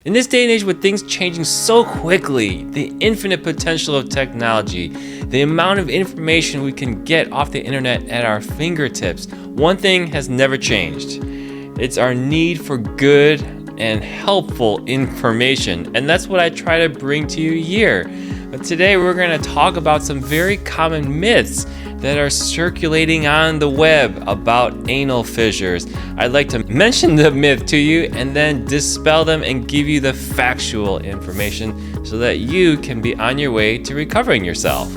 In this day and age with things changing so quickly, the infinite potential of technology, the amount of information we can get off the internet at our fingertips, one thing has never changed. It's our need for good and helpful information, and that's what I try to bring to you here. But today we're going to talk about some very common myths that are circulating on the web about anal fissures. I'd like to mention the myth to you and then dispel them and give you the factual information so that you can be on your way to recovering yourself.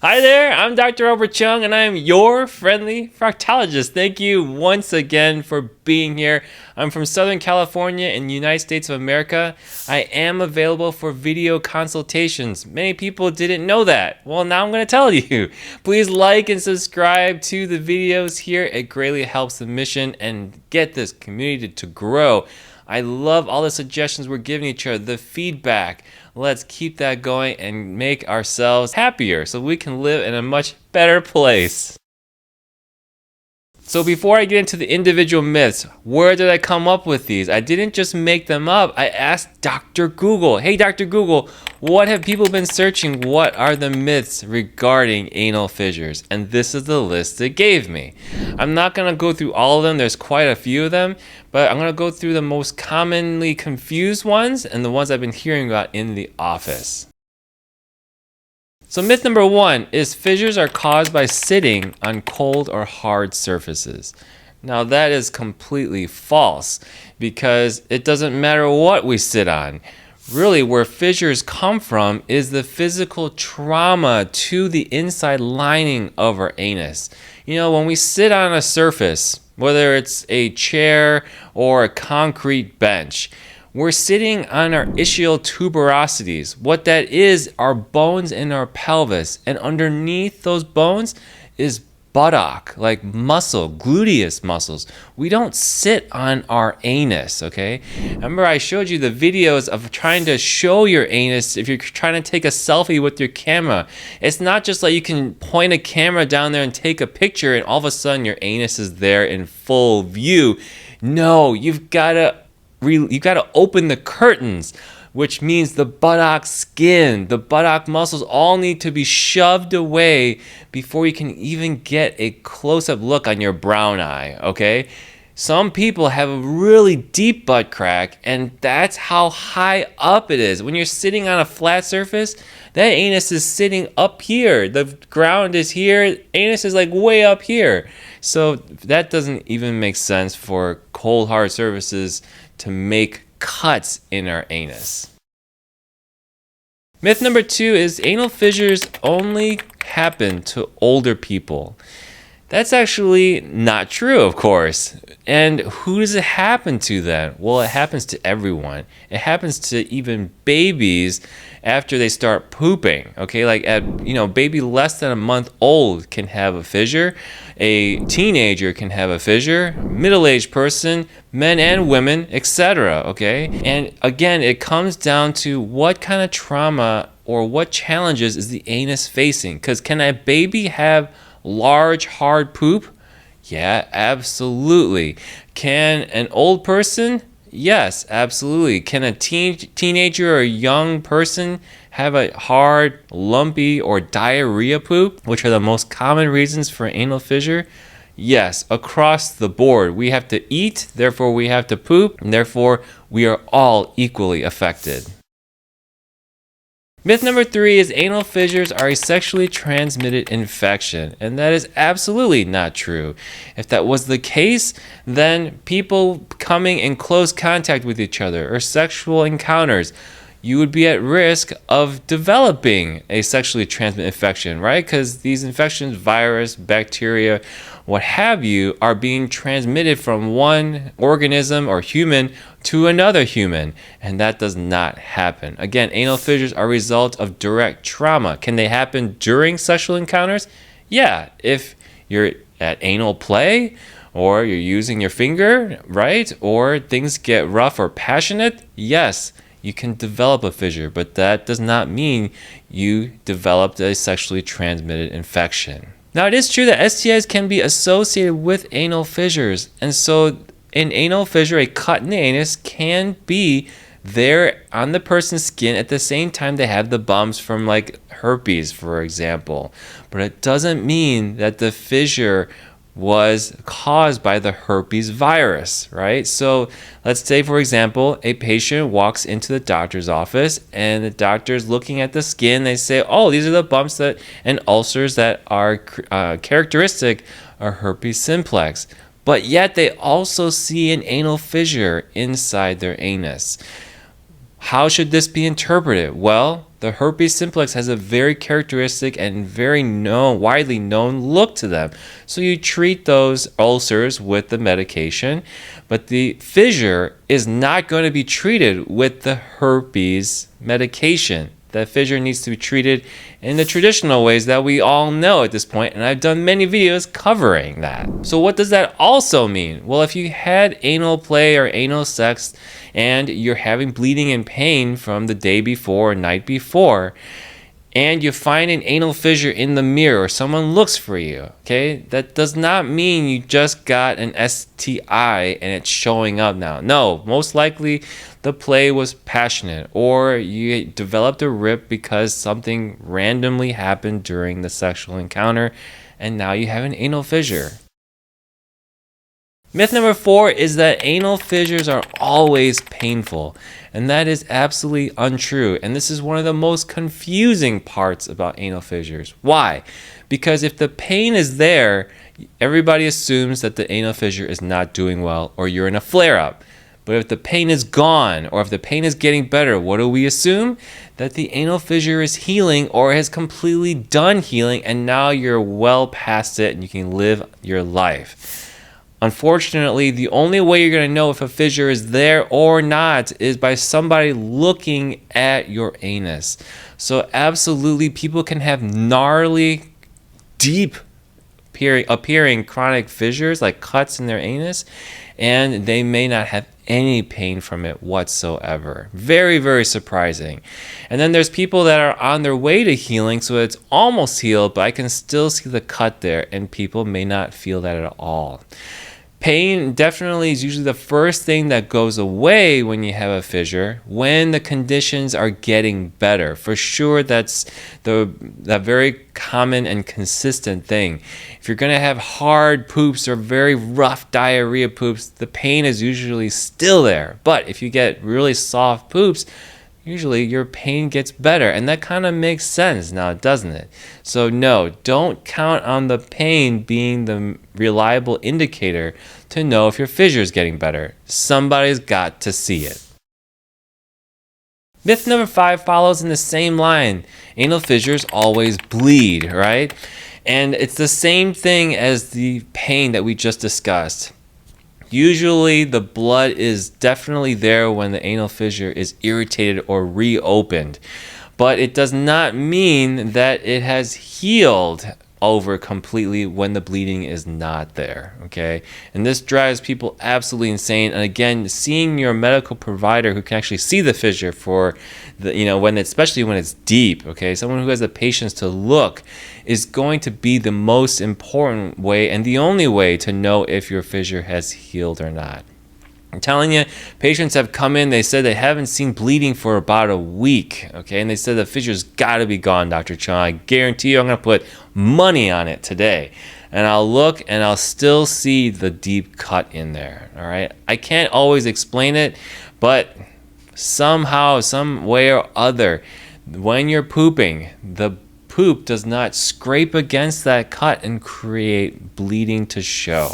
Hi there, I'm Dr. Chung and I'm your friendly proctologist. Thank you once again for being here. I'm from Southern California in the United States of America. I am available for video consultations. Many people didn't know that. Well, now I'm going to tell you. Please like and subscribe to the videos here. It greatly helps the mission and get this community to grow. I love all the suggestions we're giving each other, the feedback. Let's keep that going and make ourselves happier so we can live in a much better place. So before I get into the individual myths, where did I come up with these? I didn't just make them up. I asked Dr. Google. Hey, Dr. Google, what have people been searching? What are the myths regarding anal fissures? And this is the list it gave me. I'm not going to go through all of them. There's quite a few of them, but I'm going to go through the most commonly confused ones and the ones I've been hearing about in the office. So myth number 1 is fissures are caused by sitting on cold or hard surfaces. Now that is completely false because it doesn't matter what we sit on. Really, where fissures come from is the physical trauma to the inside lining of our anus. You know, when we sit on a surface, whether it's a chair or a concrete bench, we're sitting on our ischial tuberosities. What that is are bones in our pelvis, and underneath those bones is buttock, like muscle, gluteus muscles. We don't sit on our anus, okay? Remember I showed you the videos of trying to show your anus if you're trying to take a selfie with your camera. It's not just like you can point a camera down there and take a picture and all of a sudden your anus is there in full view. No, you've got to open the curtains, which means the buttock skin, the buttock muscles all need to be shoved away before you can even get a close-up look on your brown eye, okay? Some people have a really deep butt crack, and that's how high up it is. When you're sitting on a flat surface, that anus is sitting up here. The ground is here, anus is like way up here. So that doesn't even make sense for cold, hard surfaces to make cuts in our anus. Myth number 2 is anal fissures only happen to older people. That's actually not true, of course. And who does it happen to then? Well, it happens to everyone. It happens to even babies after they start pooping. Okay, like baby less than a month old can have a fissure. A teenager can have a fissure. Middle-aged person, men and women, etc. Okay, and again, it comes down to what kind of trauma or what challenges is the anus facing. Because can a baby have large, hard poop? Yeah, absolutely. Can an old person? Yes, absolutely. Can a teenager or a young person have a hard, lumpy, or diarrhea poop, which are the most common reasons for anal fissure? Yes, across the board. We have to eat, therefore we have to poop, and therefore we are all equally affected. Myth number 3 is anal fissures are a sexually transmitted infection, and that is absolutely not true. If that was the case, then people coming in close contact with each other or sexual encounters, you would be at risk of developing a sexually transmitted infection, right? Because these infections, virus, bacteria, what have you, are being transmitted from one organism or human to another human, and that does not happen. Again, anal fissures are a result of direct trauma. Can they happen during sexual encounters? Yeah, if you're at anal play, or you're using your finger, right? Or things get rough or passionate, yes, you can develop a fissure, but that does not mean you developed a sexually transmitted infection. Now, it is true that STIs can be associated with anal fissures, and so an anal fissure, a cut in the anus, can be there on the person's skin at the same time they have the bumps from like herpes, for example. But it doesn't mean that the fissure was caused by the herpes virus, right? So let's say, for example, a patient walks into the doctor's office and the doctor's looking at the skin. They say, oh, these are the bumps that and ulcers that are characteristic of herpes simplex. But yet they also see an anal fissure inside their anus. How should this be interpreted? Well, the herpes simplex has a very characteristic and very widely known look to them. So you treat those ulcers with the medication, but the fissure is not going to be treated with the herpes medication. That fissure needs to be treated in the traditional ways that we all know at this point, and I've done many videos covering that. So what does that also mean? Well, if you had anal play or anal sex and you're having bleeding and pain from the day before or night before, and you find an anal fissure in the mirror or someone looks for you, okay, that does not mean you just got an STI and it's showing up now. No, most likely the play was passionate, or you developed a rip because something randomly happened during the sexual encounter and now you have an anal fissure. Myth number 4 is that anal fissures are always painful, and that is absolutely untrue. And this is one of the most confusing parts about anal fissures. Why? Because if the pain is there, everybody assumes that the anal fissure is not doing well or you're in a flare-up. But if the pain is gone or if the pain is getting better, what do we assume? That the anal fissure is healing or has completely done healing and now you're well past it and you can live your life. Unfortunately, the only way you're going to know if a fissure is there or not is by somebody looking at your anus. So absolutely, people can have gnarly, deep appearing chronic fissures like cuts in their anus, and they may not have any pain from it whatsoever. Very, very surprising. And then there's people that are on their way to healing, so it's almost healed, but I can still see the cut there, and people may not feel that at all. Pain definitely is usually the first thing that goes away when you have a fissure, when the conditions are getting better. For sure, that's that very common and consistent thing. If you're going to have hard poops or very rough diarrhea poops, the pain is usually still there. But if you get really soft poops, usually your pain gets better, and that kind of makes sense now, doesn't it? So no, don't count on the pain being the reliable indicator to know if your fissure is getting better. Somebody's got to see it. Myth number 5 follows in the same line. Anal fissures always bleed, right? And it's the same thing as the pain that we just discussed. Usually the blood is definitely there when the anal fissure is irritated or reopened, but it does not mean that it has healed over completely when the bleeding is not there, okay? And this drives people absolutely insane. And again, seeing your medical provider who can actually see the fissure for the, especially when it's deep, okay? Someone who has the patience to look is going to be the most important way and the only way to know if your fissure has healed or not. I'm telling you, patients have come in, they said they haven't seen bleeding for about a week, okay? And they said the fissure's got to be gone, Dr. Chung. I guarantee you I'm going to put money on it today. And I'll look and I'll still see the deep cut in there, all right? I can't always explain it, but somehow, some way or other, when you're pooping, the poop does not scrape against that cut and create bleeding to show.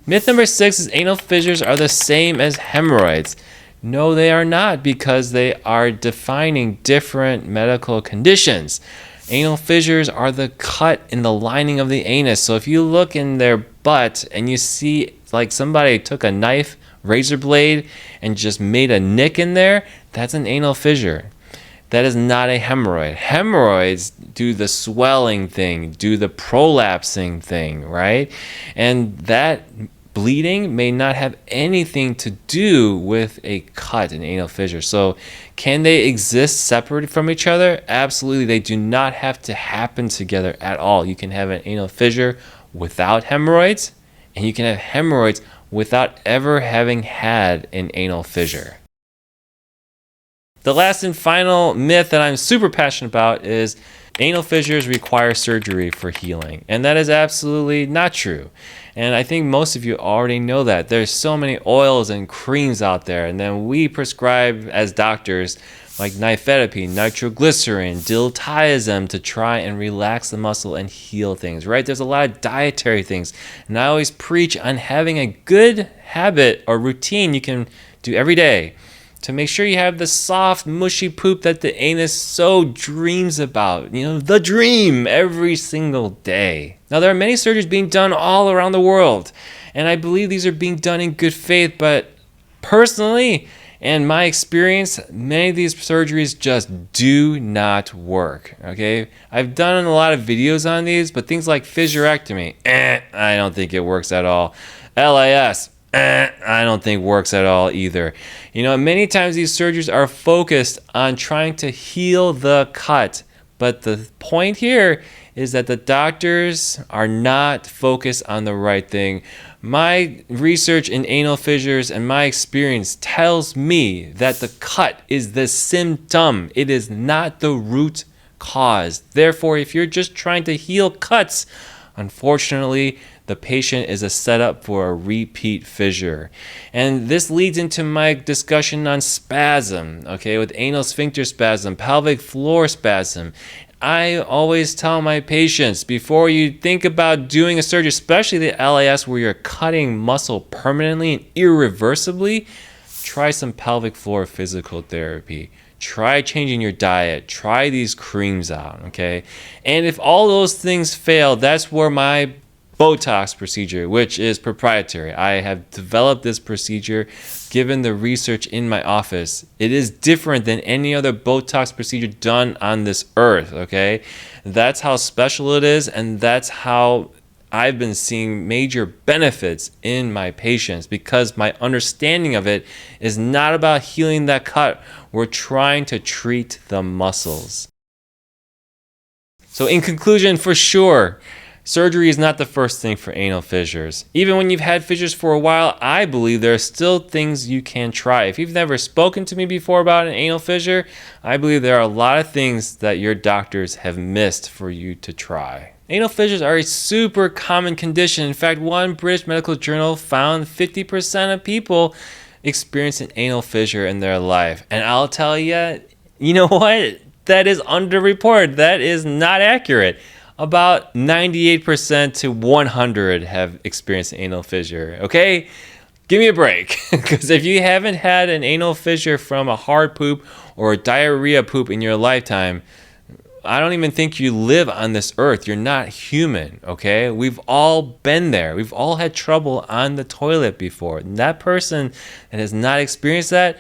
Myth number 6 is anal fissures are the same as hemorrhoids. No, they are not, because they are defining different medical conditions. Anal fissures are the cut in the lining of the anus. So if you look in their butt and you see like somebody took a knife, razor blade, and just made a nick in there, that's an anal fissure. That is not a hemorrhoid. Hemorrhoids do the swelling thing, do the prolapsing thing, right? And that bleeding may not have anything to do with a cut, an anal fissure. So can they exist separate from each other? Absolutely. They do not have to happen together at all. You can have an anal fissure without hemorrhoids, and you can have hemorrhoids without ever having had an anal fissure. The last and final myth that I'm super passionate about is anal fissures require surgery for healing. And that is absolutely not true. And I think most of you already know that. There's so many oils and creams out there. And then we prescribe as doctors like nifedipine, nitroglycerin, diltiazem to try and relax the muscle and heal things, right? There's a lot of dietary things. And I always preach on having a good habit or routine you can do every day to make sure you have the soft, mushy poop that the anus so dreams about. You know, the dream every single day. Now, there are many surgeries being done all around the world, and I believe these are being done in good faith, but personally, and my experience, many of these surgeries just do not work, okay? I've done a lot of videos on these, but things like fissurectomy, I don't think it works at all. LIS, I don't think works at all either. You know, many times these surgeries are focused on trying to heal the cut, but the point here is that the doctors are not focused on the right thing. My research in anal fissures and my experience tells me that the cut is the symptom. It is not the root cause. Therefore, if you're just trying to heal cuts, unfortunately, the patient is a setup for a repeat fissure. And this leads into my discussion on spasm, okay, with anal sphincter spasm, pelvic floor spasm. I always tell my patients, before you think about doing a surgery, especially the LAS where you're cutting muscle permanently and irreversibly, try some pelvic floor physical therapy. Try changing your diet. Try these creams out, okay? And if all those things fail, that's where my Botox procedure, which is proprietary. I have developed this procedure given the research in my office. It is different than any other Botox procedure done on this earth, okay? That's how special it is, and that's how I've been seeing major benefits in my patients because my understanding of it is not about healing that cut. We're trying to treat the muscles. So in conclusion, for sure, surgery is not the first thing for anal fissures. Even when you've had fissures for a while, I believe there are still things you can try. If you've never spoken to me before about an anal fissure, I believe there are a lot of things that your doctors have missed for you to try. Anal fissures are a super common condition. In fact, one British medical journal found 50% of people experience an anal fissure in their life. And I'll tell you, you know what? That is underreported. That is not accurate. About 98% to 100 have experienced an anal fissure, okay? Give me a break, because if you haven't had an anal fissure from a hard poop or a diarrhea poop in your lifetime, I don't even think you live on this earth. You're not human, okay? We've all been there. We've all had trouble on the toilet before. And that person that has not experienced that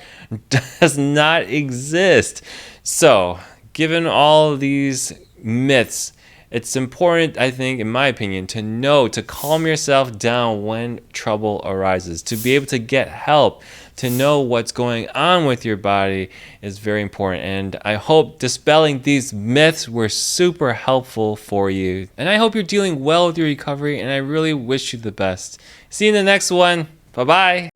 does not exist. So, given all of these myths, it's important, I think, in my opinion, to know, to calm yourself down when trouble arises, to be able to get help, to know what's going on with your body is very important. And I hope dispelling these myths were super helpful for you. And I hope you're dealing well with your recovery, and I really wish you the best. See you in the next one. Bye-bye.